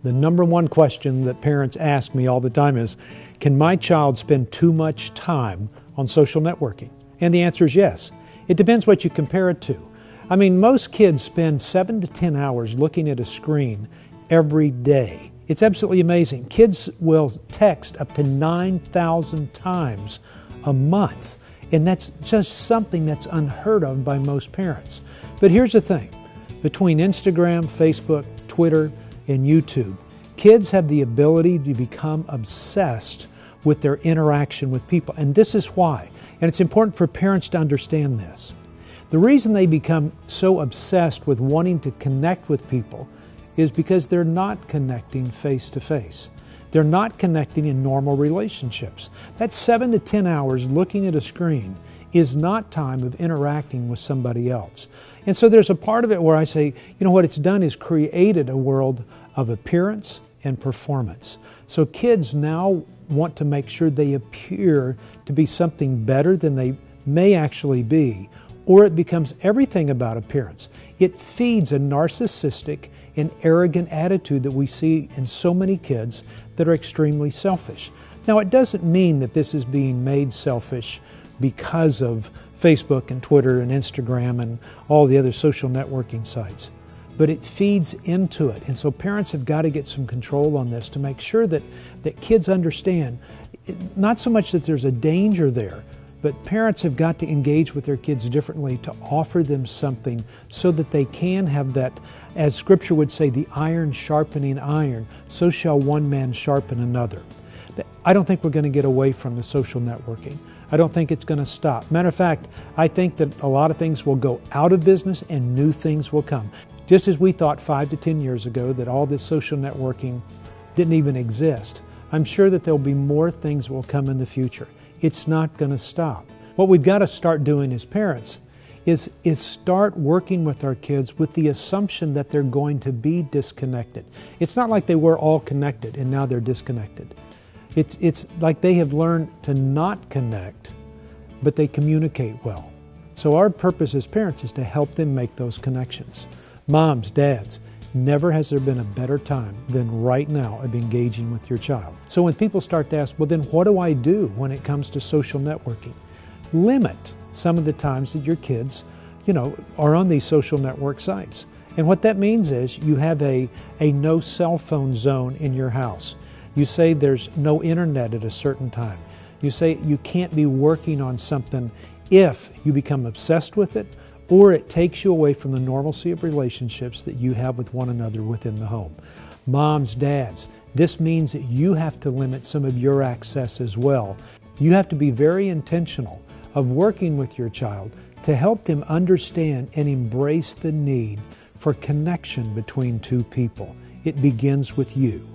The number one question that parents ask me all the time is, can my child spend too much time on social networking? And the answer is yes. It depends what you compare it to. I mean, most kids spend 7 to 10 hours looking at a screen every day. It's absolutely amazing. Kids will text up to 9,000 times a month. And that's just something that's unheard of by most parents. But here's the thing. Between Instagram, Facebook, Twitter, and YouTube, kids have the ability to become obsessed with their interaction with people. And this is why. And it's important for parents to understand this. The reason they become so obsessed with wanting to connect with people is because they're not connecting face to face. They're not connecting in normal relationships. That 7 to 10 hours looking at a screen is not time of interacting with somebody else. And so there's a part of it where I say, you know, what it's done is created a world of appearance and performance. So kids now want to make sure they appear to be something better than they may actually be, or it becomes everything about appearance. It feeds a narcissistic and arrogant attitude that we see in so many kids that are extremely selfish. Now, it doesn't mean that this is being made selfish because of Facebook and Twitter and Instagram and all the other social networking sites, but it feeds into it. And so parents have got to get some control on this to make sure that kids understand, not so much that there's a danger there, but parents have got to engage with their kids differently to offer them something so that they can have that, as Scripture would say, the iron sharpening iron, so shall one man sharpen another. I don't think we're going to get away from the social networking. I don't think it's going to stop. Matter of fact, I think that a lot of things will go out of business and new things will come. Just as we thought 5 to 10 years ago that all this social networking didn't even exist, I'm sure that there'll be more things that will come in the future. It's not going to stop. What we've got to start doing as parents is start working with our kids with the assumption that they're going to be disconnected. It's not like they were all connected and now they're disconnected. It's like they have learned to not connect, but they communicate well. So our purpose as parents is to help them make those connections. Moms, dads, never has there been a better time than right now of engaging with your child. So when people start to ask, well, then what do I do when it comes to social networking? Limit some of the times that your kids, are on these social network sites. And what that means is you have a no cell phone zone in your house. You say there's no internet at a certain time. You say you can't be working on something if you become obsessed with it, or it takes you away from the normalcy of relationships that you have with one another within the home. Moms, dads, this means that you have to limit some of your access as well. You have to be very intentional of working with your child to help them understand and embrace the need for connection between two people. It begins with you.